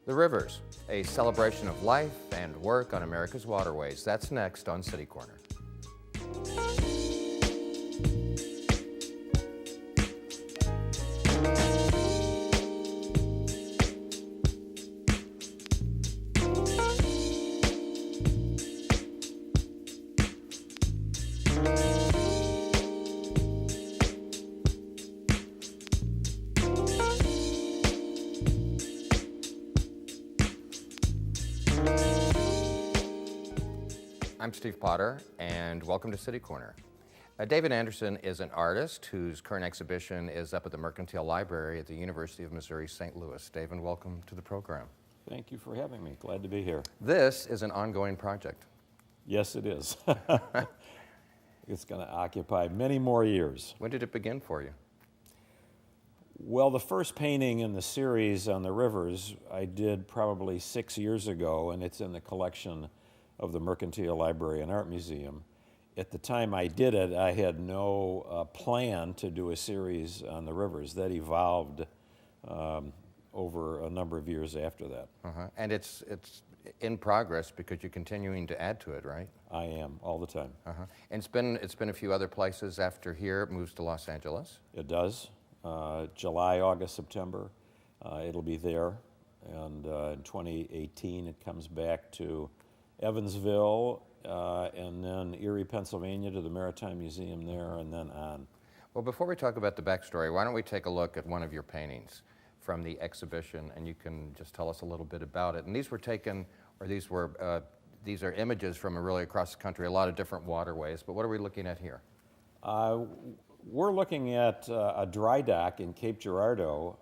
The Rivers, a celebration of life and work on America's waterways. That's next on City Corner. I'm Steve Potter, and welcome to City Corner. Daven Anderson is an artist whose current exhibition is up at the Mercantile Library at the University of Missouri St. Louis. Daven, welcome to the program. Thank you for having me. Glad to be here. This is an ongoing project. Yes, it is. It's going to occupy many more years. When did it begin for you? Well, the first painting in the series on the rivers I did probably 6 years ago, and it's in the collection of the Mercantile Library and Art Museum. At the time I did it, I had no plan to do a series on the rivers. That evolved over a number of years after that. And it's in progress because you're continuing to add to it, right? I am, all the time. And it's been a few other places after here. It moves to Los Angeles. It does. July, August, September, it'll be there. And in 2018, it comes back to Evansville, and then Erie, Pennsylvania to the Maritime Museum there, and then on. Well, before we talk about the backstory, why don't we take a look at one of your paintings from the exhibition, and you can just tell us a little bit about it. And these were taken, or these are images from really across the country, a lot of different waterways, but what are we looking at here? We're looking at a dry dock in Cape Girardeau.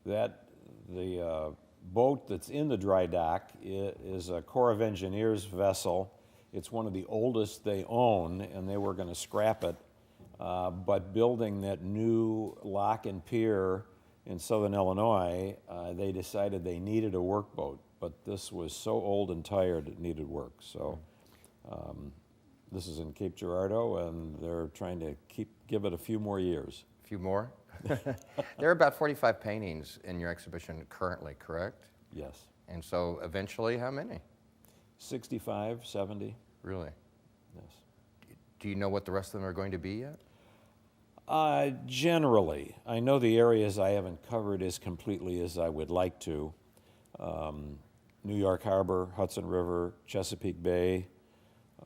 The boat that's in the dry dock is a Corps of Engineers vessel. It's one of the oldest they own, and they were going to scrap it. But building that new lock and pier in southern Illinois, they decided they needed a workboat. But this was so old and tired it needed work. So this is in Cape Girardeau, and they're trying to give it a few more years. A few more? There are about 45 paintings in your exhibition currently, correct? Yes. And so eventually, how many? 65, 70. Really? Yes. Do you know what the rest of them are going to be yet? Generally. I know the areas I haven't covered as completely as I would like to. New York Harbor, Hudson River, Chesapeake Bay.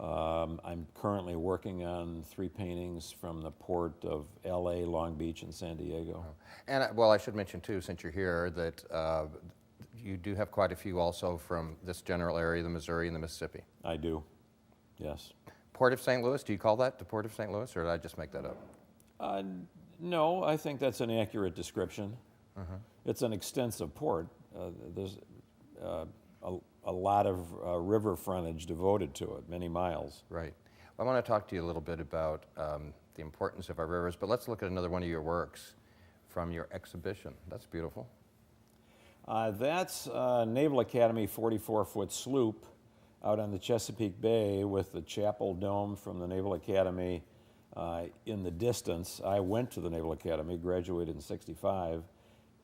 I'm currently working on 3 paintings from the port of LA, Long Beach, and San Diego. And well, I should mention too, since you're here, that you do have quite a few also from this general area, the Missouri and the Mississippi. I do, yes. Port of St. Louis, do you call that the Port of St. Louis, or did I just make that up? No, I think that's an accurate description. It's an extensive port. There's a lot of river frontage devoted to it, many miles. Right. Well, I want to talk to you a little bit about the importance of our rivers, but let's look at another one of your works from your exhibition. That's beautiful. That's Naval Academy 44-foot sloop out on the Chesapeake Bay with the chapel dome from the Naval Academy in the distance. I went to the Naval Academy, graduated in '65,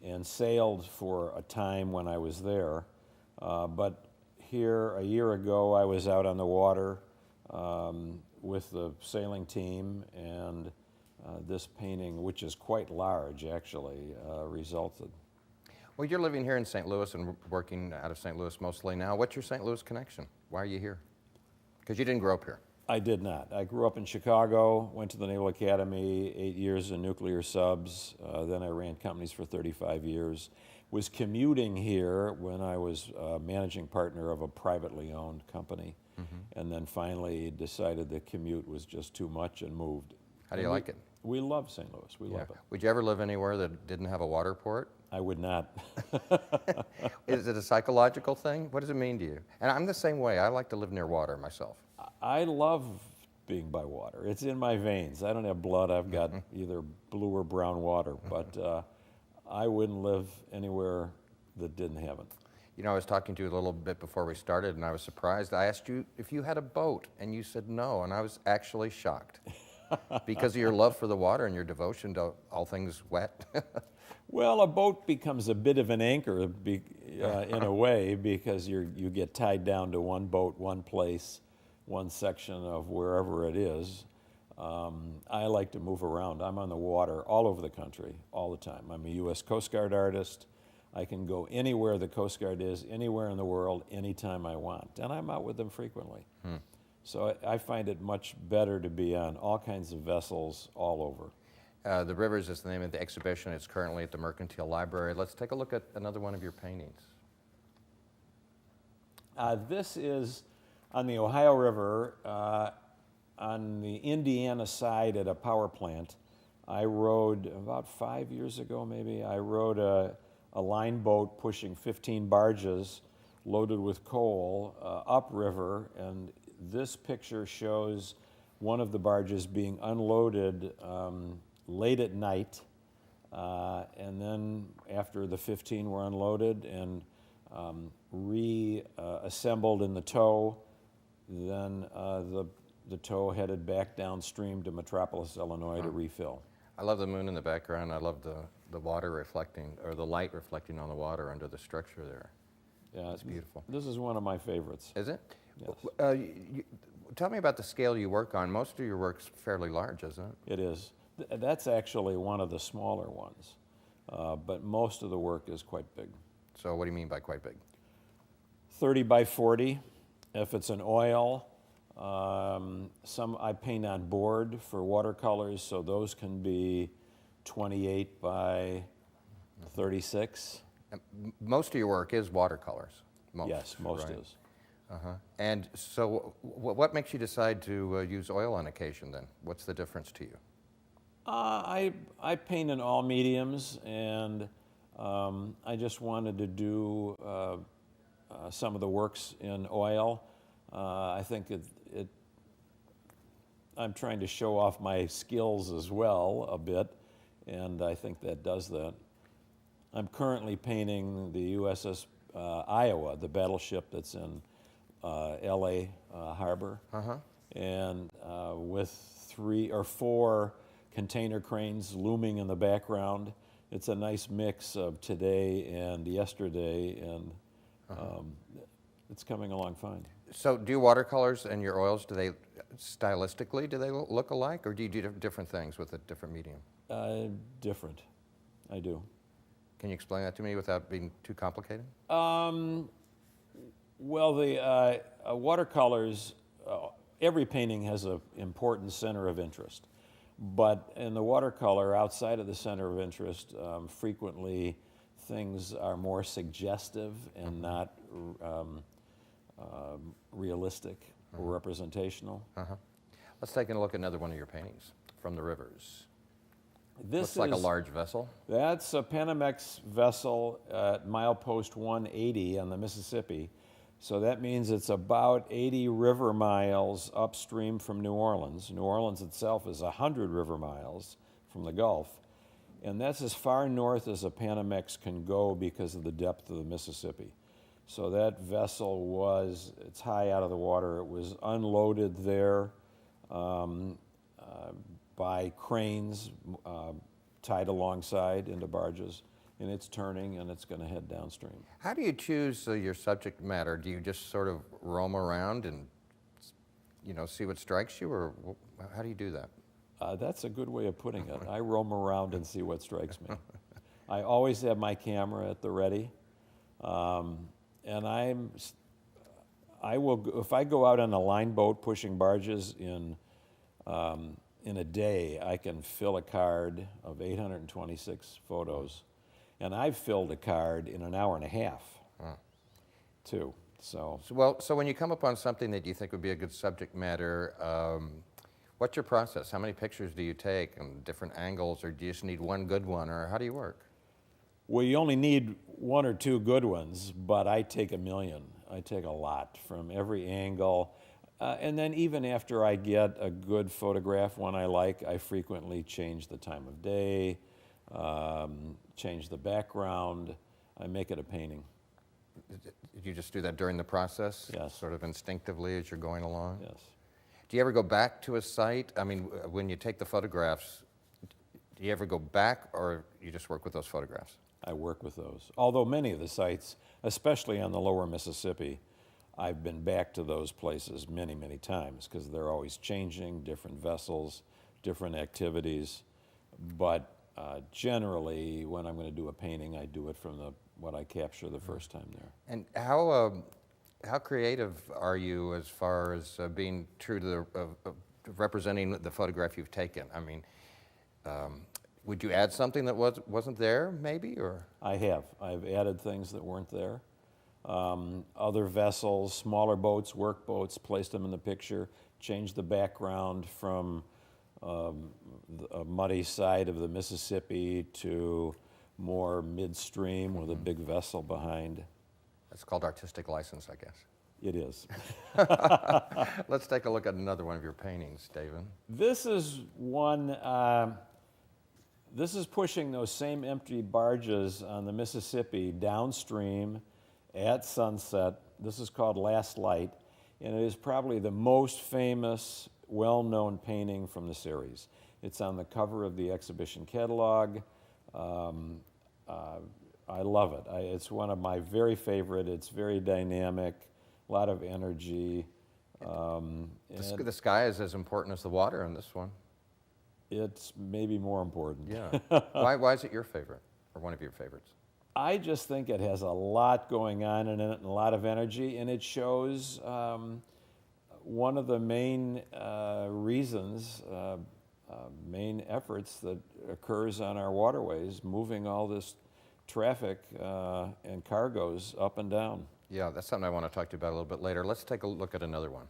and sailed for a time when I was there. But here, a year ago, I was out on the water with the sailing team, and this painting, which is quite large, actually, resulted. Well, you're living here in St. Louis and working out of St. Louis mostly now. What's your St. Louis connection? Why are you here? Because you didn't grow up here. I did not. I grew up in Chicago, went to the Naval Academy, 8 years in nuclear subs, then I ran companies for 35 years. Was commuting here when I was managing partner of a privately owned company, and then finally decided the commute was just too much and moved. How do you like it? We love St. Louis. We love it. Would you ever live anywhere that didn't have a water port? I would not. Is it a psychological thing? What does it mean to you? And I'm the same way. I like to live near water myself. I love being by water. It's in my veins. I don't have blood. I've got either blue or brown water, but I wouldn't live anywhere that didn't have it. You know, I was talking to you a little bit before we started, and I was surprised. I asked you if you had a boat, and you said no, and I was actually shocked. because of your love for the water and your devotion to all things wet? Well, a boat becomes a bit of an anchor in a way because you get tied down to one boat, one place, one section of wherever it is. I like to move around. I'm on the water all over the country all the time. I'm a U.S. Coast Guard artist. I can go anywhere the Coast Guard is, anywhere in the world, anytime I want. And I'm out with them frequently. So I find it much better to be on all kinds of vessels all over. The Rivers is the name of the exhibition. It's currently at the Mercantile Library. Let's take a look at another one of your paintings. This is on the Ohio River, on the Indiana side at a power plant. I rowed, about 5 years ago maybe, I rowed a line boat pushing 15 barges loaded with coal upriver, and this picture shows one of the barges being unloaded late at night, and then after the 15 were unloaded and reassembled in the tow, then the tow headed back downstream to Metropolis, Illinois to refill. I love the moon in the background. I love the water reflecting, or the light reflecting on the water under the structure there. Yeah, it's beautiful. This is one of my favorites. Is it? Yes. Tell me about the scale you work on. Most of your work's fairly large, isn't it? It is. That's actually one of the smaller ones, but most of the work is quite big. So what do you mean by quite big? 30 by 40. If it's an oil, some I paint on board for watercolors, so those can be 28 by 36. And most of your work is watercolors. Most, Yes, most right? is. And so what makes you decide to use oil on occasion then? What's the difference to you? I paint in all mediums, and I just wanted to do some of the works in oil. I think I'm trying to show off my skills as well a bit, and I think that does that. I'm currently painting the USS Iowa, the battleship that's in LA Harbor, and with 3 or 4 container cranes looming in the background. It's a nice mix of today and yesterday, and it's coming along fine. So do watercolors and your oils, do they look alike, or do you do different things with a different medium? Different, I do. Can you explain that to me without being too complicated? Well, the watercolors, every painting has an important center of interest. But in the watercolor, outside of the center of interest, frequently things are more suggestive and not realistic or representational. Let's take a look at another one of your paintings, From the Rivers. This Looks like a large vessel. That's a Panamax vessel at milepost 180 on the Mississippi. So that means it's about 80 river miles upstream from New Orleans. New Orleans itself is 100 river miles from the Gulf. And that's as far north as a Panamax can go because of the depth of the Mississippi. So that vessel it's high out of the water. It was unloaded there by cranes tied alongside into barges, and it's turning and it's going to head downstream. How do you choose your subject matter? Do you just sort of roam around and see what strikes you, or how do you do that? That's a good way of putting it. I roam around and see what strikes me. I always have my camera at the ready, and I will, if I go out on a line boat pushing barges in a day, I can fill a card of 826 photos, and I've filled a card in an hour and a half, too. So when you come upon something that you think would be a good subject matter, what's your process? How many pictures do you take and different angles, or do you just need one good one, or how do you work? Well, you only need 1 or 2 good ones, but I take a million. I take a lot from every angle. And then even after I get a good photograph, one I like, I frequently change the time of day, change the background. I make it a painting. Did you just do that during the process? Yes. Sort of instinctively as you're going along? Yes. Do you ever go back to a site? I mean, when you take the photographs, do you ever go back, or you just work with those photographs? I work with those. Although many of the sites, especially on the lower Mississippi, I've been back to those places many, many times because they're always changing, different vessels, different activities. But generally, when I'm going to do a painting, I do it from what I capture the first time there. And how creative are you as far as being true to representing the photograph you've taken? I mean, would you add something that wasn't there, maybe, or? I have. I've added things that weren't there. Other vessels, smaller boats, workboats, placed them in the picture, changed the background from a muddy side of the Mississippi to more midstream with a big vessel behind. That's called artistic license, I guess. It is. Let's take a look at another one of your paintings, Daven. This is one, this is pushing those same empty barges on the Mississippi downstream at sunset. This is called Last Light, and it is probably the most famous, well-known painting from the series. It's on the cover of the exhibition catalog. I love it. It's one of my very favorite. It's very dynamic, a lot of energy. The sky is as important as the water in this one. It's maybe more important. Yeah. Why is it your favorite, or one of your favorites? I just think it has a lot going on in it and a lot of energy, and it shows one of the main reasons, main efforts that occurs on our waterways, moving all this traffic and cargoes up and down. Yeah, that's something I want to talk to you about a little bit later. Let's take a look at another one.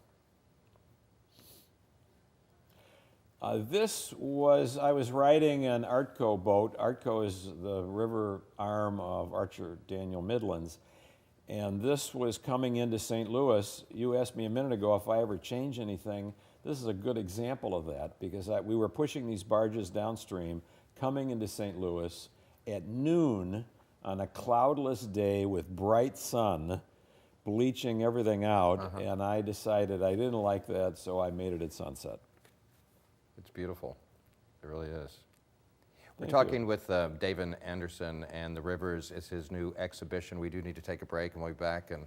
I was riding an Artco boat. Artco is the river arm of Archer Daniel Midlands. And this was coming into St. Louis. You asked me a minute ago if I ever change anything. This is a good example of that because we were pushing these barges downstream, coming into St. Louis at noon on a cloudless day with bright sun, bleaching everything out. And I decided I didn't like that, so I made it at sunset. It's beautiful. It really is. We're Thank talking you. with Daven Anderson, and The Rivers is his new exhibition. We do need to take a break, and we'll be back and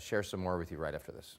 share some more with you right after this.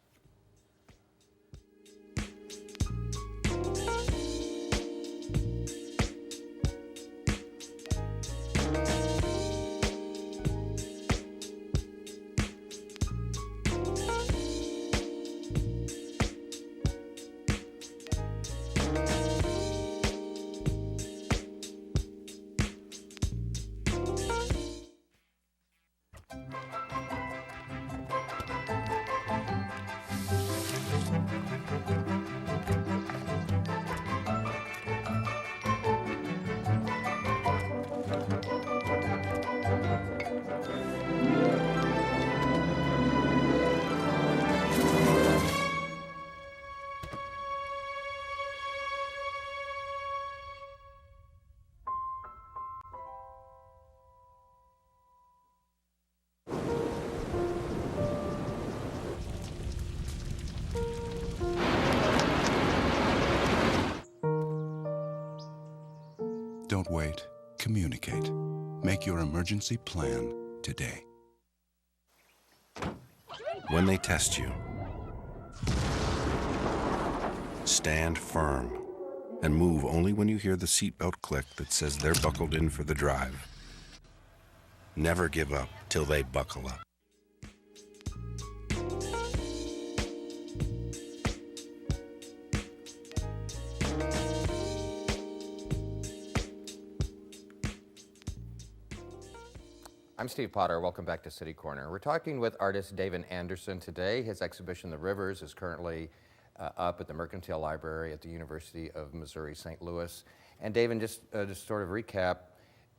Don't wait. Communicate. Make your emergency plan today. When they test you, stand firm and move only when you hear the seatbelt click that says they're buckled in for the drive. Never give up till they buckle up. I'm Steve Potter. Welcome back to City Corner. We're talking with artist Daven Anderson today. His exhibition, The Rivers, is currently up at the Mercantile Library at the University of Missouri, St. Louis. And Daven, just sort of recap,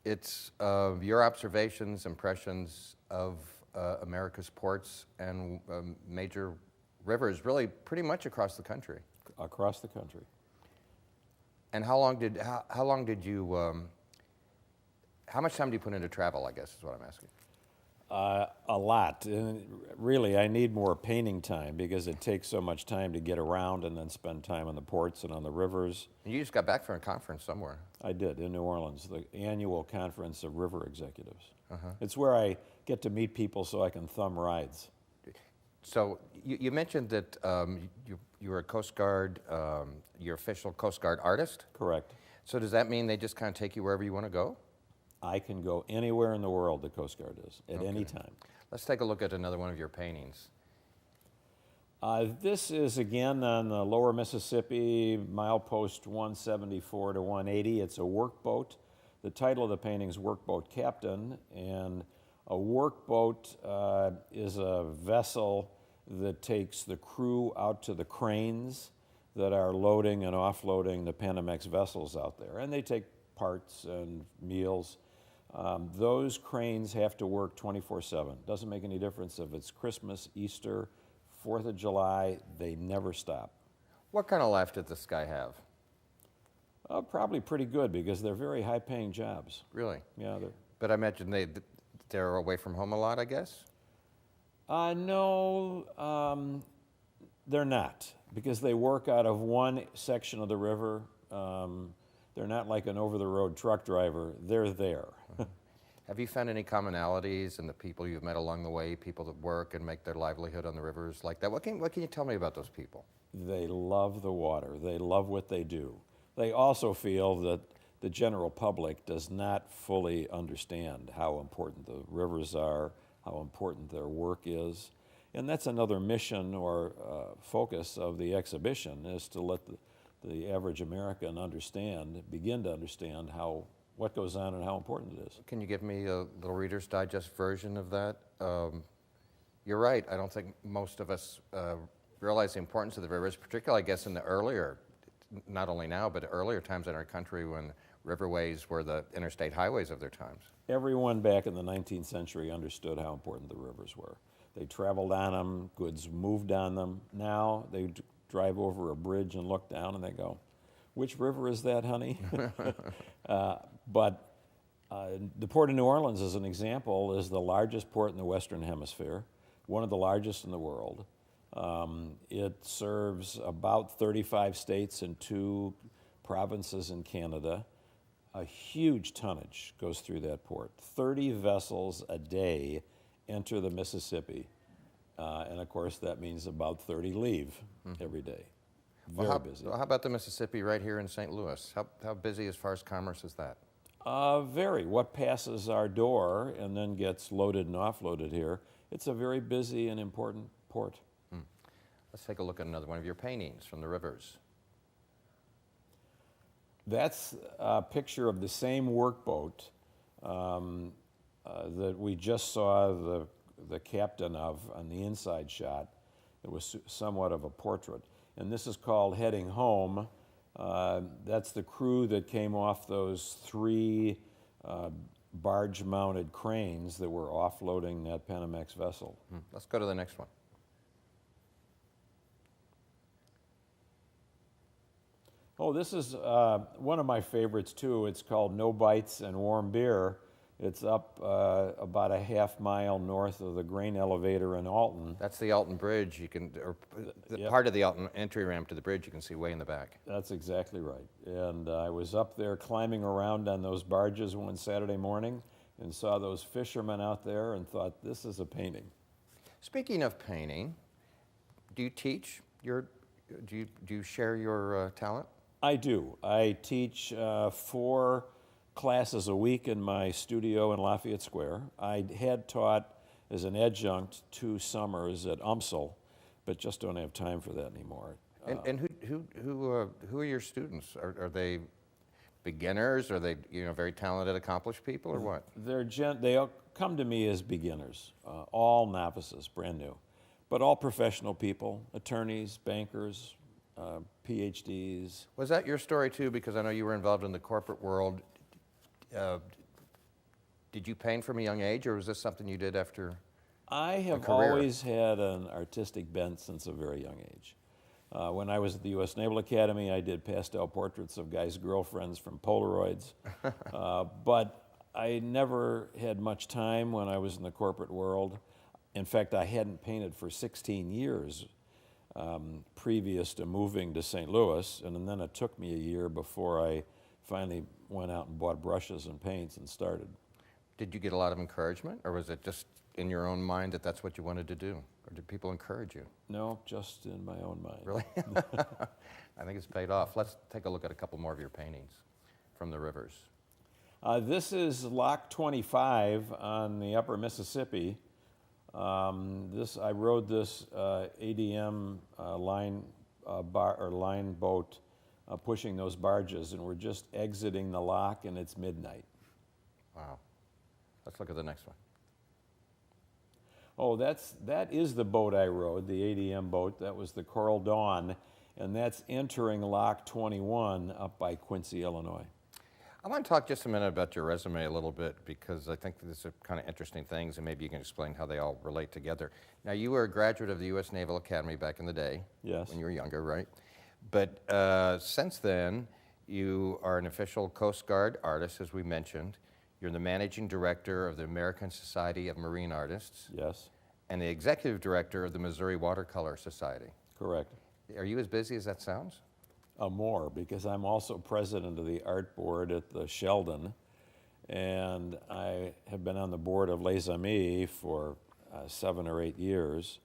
it's your observations, impressions of America's ports and major rivers, really pretty much across the country. Across the country. And how much time do you put into travel, I guess is what I'm asking? A lot. And really, I need more painting time because it takes so much time to get around and then spend time on the ports and on the rivers. You just got back from a conference somewhere. I did, in New Orleans, the annual conference of river executives. It's where I get to meet people so I can thumb rides. So you mentioned that you were a Coast Guard, your official Coast Guard artist? Correct. So does that mean they just kind of take you wherever you want to go? I can go anywhere in the world the Coast Guard is, at any time. Let's take a look at another one of your paintings. This is again on the lower Mississippi, milepost 174 to 180. It's a workboat. The title of the painting is Workboat Captain, and a workboat is a vessel that takes the crew out to the cranes that are loading and offloading the Panamax vessels out there. And they take parts and meals. Those cranes have to work 24/7. Doesn't make any difference if it's Christmas, Easter, 4th of July, they never stop. What kind of life did this guy have? Probably pretty good because they're very high-paying jobs. Really? Yeah, But I imagine they're away from home a lot, I guess? No, they're not because they work out of one section of the river. They're not like an over-the-road truck driver. They're there. Have you found any commonalities in the people you've met along the way, people that work and make their livelihood on the rivers like that? What can you tell me about those people? They love the water. They love what they do. They also feel that the general public does not fully understand how important the rivers are, how important their work is. And that's another mission or focus of the exhibition, is to let the average American begin to understand what goes on and how important it is. Can you give me a little Reader's Digest version of that? You're right. I don't think most of us realize the importance of the rivers, particularly, I guess, in the earlier, not only now, but earlier times in our country when riverways were the interstate highways of their times. Everyone back in the 19th century understood how important the rivers were. They traveled on them, goods moved on them. Now they drive over a bridge and look down and they go, "Which river is that, honey?" But the Port of New Orleans, as an example, is the largest port in the Western Hemisphere, one of the largest in the world. It serves about 35 states and 2 provinces in Canada. A huge tonnage goes through that port. 30 vessels a day enter the Mississippi. And of course, that means about 30 leave every day. Very busy. How about the Mississippi right here in St. Louis? How busy as far as commerce is that? Very. What passes our door and then gets loaded and offloaded here, it's a very busy and important port. Let's take a look at another one of your paintings from the rivers. That's a picture of the same workboat that we just saw the captain of on the inside shot. It was somewhat of a portrait. And this is called Heading Home. That's the crew that came off those 3 barge-mounted cranes that were offloading that Panamax vessel. Let's go to the next one. Oh, this is one of my favorites, too. It's called No Bites and Warm Beer. It's up about a half mile north of the grain elevator in Alton. That's the Alton Bridge. Yep. Part of the Alton entry ramp to the bridge you can see way in the back. That's exactly right. And I was up there climbing around on those barges one Saturday morning and saw those fishermen out there and thought, this is a painting. Speaking of painting, do you teach? Do you share your talent? I do. I teach 4 classes a week in my studio in Lafayette Square. I had taught as an adjunct 2 summers at UMSL, but just don't have time for that anymore. And who are your students? Are they beginners? Are they very talented, accomplished people, or what? They all come to me as beginners, all novices, brand new, but all professional people, attorneys, bankers, PhDs. Was that your story too? Because I know you were involved in the corporate world. Did you paint from a young age, or was this something you did after? I have always had an artistic bent since a very young age. When I was at the U.S. Naval Academy, I did pastel portraits of guys' girlfriends from Polaroids. But I never had much time when I was in the corporate world. In fact, I hadn't painted for 16 years previous to moving to St. Louis, and then it took me a year before I finally went out and bought brushes and paints and started. Did you get a lot of encouragement, or was it just in your own mind that that's what you wanted to do? Or did people encourage you? No, just in my own mind. Really? I think it's paid off. Let's take a look at a couple more of your paintings from the rivers. This is Lock 25 on the upper Mississippi. I rode this ADM line boat pushing those barges, and we're just exiting the lock, and it's midnight. Wow. Let's look at the next one. Oh, that is the boat I rode, the ADM boat. That was the Coral Dawn, and that's entering Lock 21 up by Quincy, Illinois. I want to talk just a minute about your resume a little bit, because I think these are kind of interesting things, and maybe you can explain how they all relate together. Now, you were a graduate of the U.S. Naval Academy back in the day. Yes. When you were younger, right? But since then, you are an official Coast Guard artist, as we mentioned. You're the managing director of the American Society of Marine Artists. Yes. And the executive director of the Missouri Watercolor Society. Correct. Are you as busy as that sounds? More, because I'm also president of the art board at the Sheldon, and I have been on the board of Les Amis for 7 or 8 years.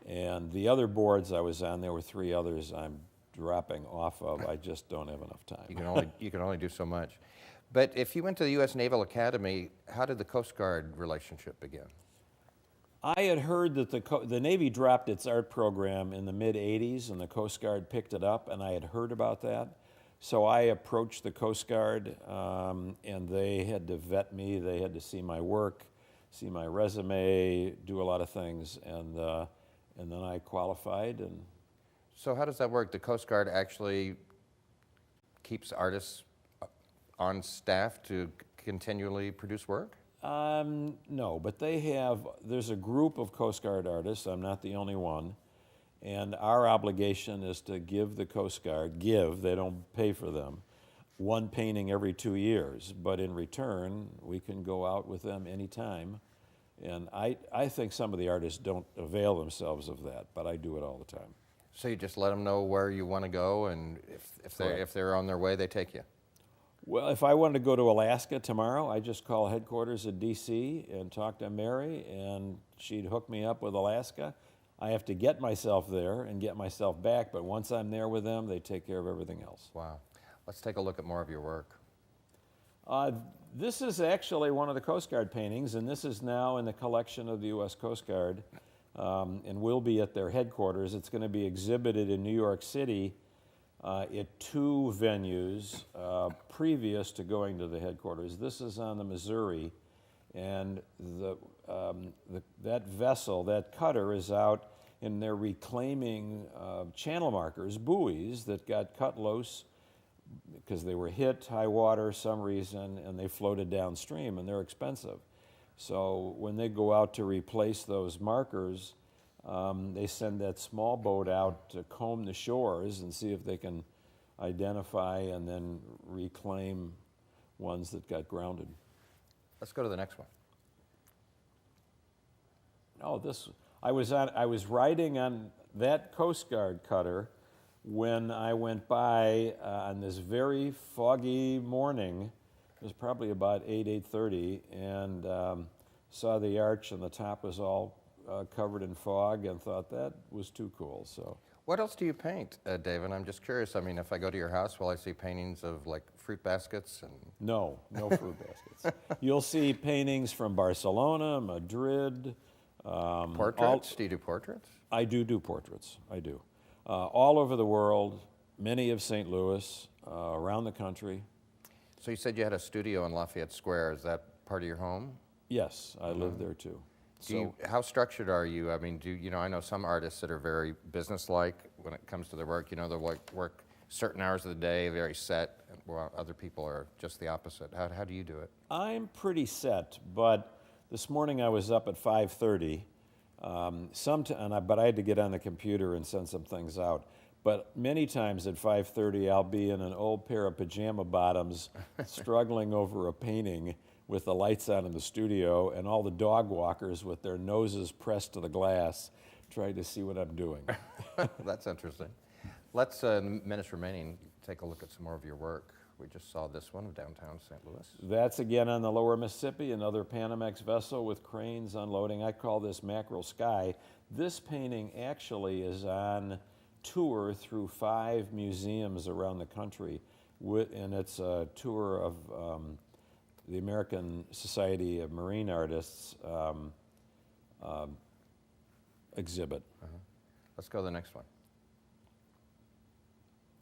And the other boards I was on, there were 3 others I'm dropping off of. I just don't have enough time. You can only do so much. But if you went to the U.S. Naval Academy, how did the Coast Guard relationship begin? I had heard that the Navy dropped its art program in the mid-'80s, and the Coast Guard picked it up, and I had heard about that. So I approached the Coast Guard, and they had to vet me. They had to see my work, see my resume, do a lot of things, and then I qualified. And so how does that work? The Coast Guard actually keeps artists on staff to continually produce work? No, but there's a group of Coast Guard artists, I'm not the only one, and our obligation is to give the Coast Guard, they don't pay for them, 1 painting every 2 years, but in return, we can go out with them anytime, and I think some of the artists don't avail themselves of that, but I do it all the time. So you just let them know where you want to go, and if they're on their way, they take you? Well, if I wanted to go to Alaska tomorrow, I just call headquarters at D.C. and talk to Mary, and she'd hook me up with Alaska. I have to get myself there and get myself back, but once I'm there with them, they take care of everything else. Wow. Let's take a look at more of your work. This is actually one of the Coast Guard paintings, and this is now in the collection of the U.S. Coast Guard, and will be at their headquarters. It's going to be exhibited in New York City at 2 venues previous to going to the headquarters. This is on the Missouri, and that vessel, that cutter, is out, and they're reclaiming channel markers, buoys that got cut loose because they were hit, high water, some reason, and they floated downstream, and they're expensive. So when they go out to replace those markers, they send that small boat out to comb the shores and see if they can identify and then reclaim ones that got grounded. Let's go to the next one. Oh, I was riding on that Coast Guard cutter when I went by on this very foggy morning. It was probably about 8:30, and saw the arch, and the top was all covered in fog, and thought that was too cool. So, what else do you paint, David? I'm just curious. I mean, if I go to your house, will I see paintings of like fruit baskets? And no fruit baskets. You'll see paintings from Barcelona, Madrid. Portraits? Do you do portraits? I do portraits. I do. All over the world, many of St. Louis, around the country. So you said you had a studio in Lafayette Square. Is that part of your home? Yes, I live there too. How structured are you? I mean, I know some artists that are very businesslike when it comes to their work. They'll work certain hours of the day, very set, while other people are just the opposite. How do you do it? I'm pretty set, but this morning I was up at 5:30, but I had to get on the computer and send some things out. But many times at 5:30, I'll be in an old pair of pajama bottoms struggling over a painting with the lights on in the studio, and all the dog walkers with their noses pressed to the glass trying to see what I'm doing. That's interesting. Let's, in the minutes remaining, take a look at some more of your work. We just saw this one of downtown St. Louis. That's again on the lower Mississippi, another Panamax vessel with cranes unloading. I call this Mackerel Sky. This painting actually is on tour through 5 museums around the country, and it's a tour of the American Society of Marine Artists exhibit. Let's go to the next one.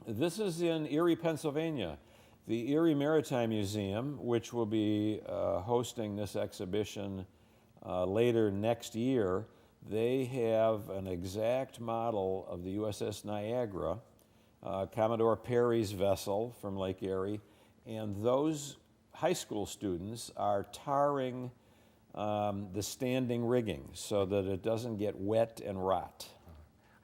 This is in Erie, Pennsylvania. The Erie Maritime Museum, which will be hosting this exhibition later next year, they have an exact model of the USS Niagara, Commodore Perry's vessel from Lake Erie, and those high school students are tarring the standing rigging so that it doesn't get wet and rot.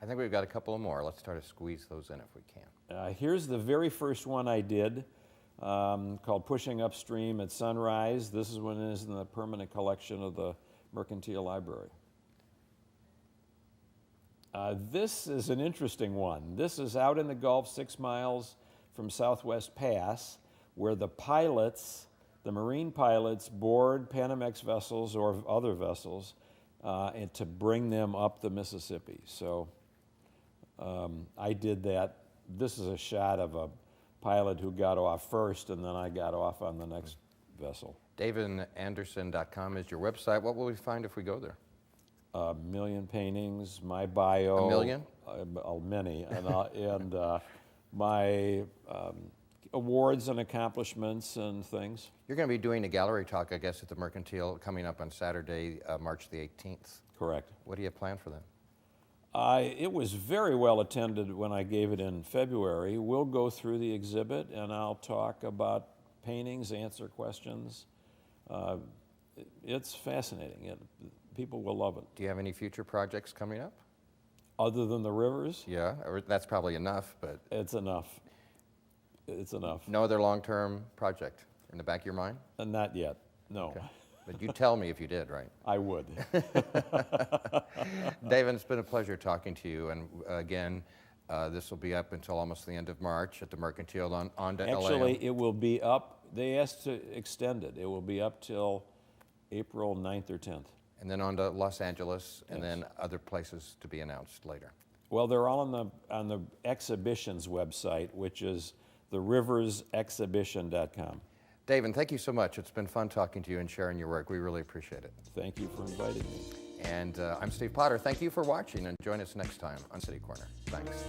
I think we've got a couple of more. Let's try to squeeze those in if we can. Here's the very first one I did, called Pushing Upstream at Sunrise. This is one that is in the permanent collection of the Mercantile Library. This is an interesting one. This is out in the Gulf, 6 miles from Southwest Pass, where the pilots, the Marine pilots, board Panamax vessels or other vessels and to bring them up the Mississippi. So I did that. This is a shot of a pilot who got off first, and then I got off on the next vessel. DavenAnderson.com is your website. What will we find if we go there? A million paintings, my bio. A million? Many, and my awards and accomplishments and things. You're going to be doing a gallery talk, I guess, at the Mercantile coming up on Saturday, March the 18th. Correct. What do you plan for that? It was very well attended when I gave it in February. We'll go through the exhibit, and I'll talk about paintings, answer questions. It's fascinating. People will love it. Do you have any future projects coming up? Other than the rivers? Yeah, that's probably enough, but... It's enough. It's enough. No other long-term project in the back of your mind? Not yet, no. Okay. But you'd tell me if you did, right? I would. Daven, it's been a pleasure talking to you, and again, this will be up until almost the end of March at the Mercantile on to LA. Actually, it will be up, they asked to extend it. It will be up till April 9th or 10th. And then on to Los Angeles, and Yes. then other places to be announced later. Well, they're all on the exhibitions website, which is theriversexhibition.com. Daven, thank you so much. It's been fun talking to you and sharing your work. We really appreciate it. Thank you for inviting me. And I'm Steve Potter. Thank you for watching, and join us next time on City Corner. Thanks.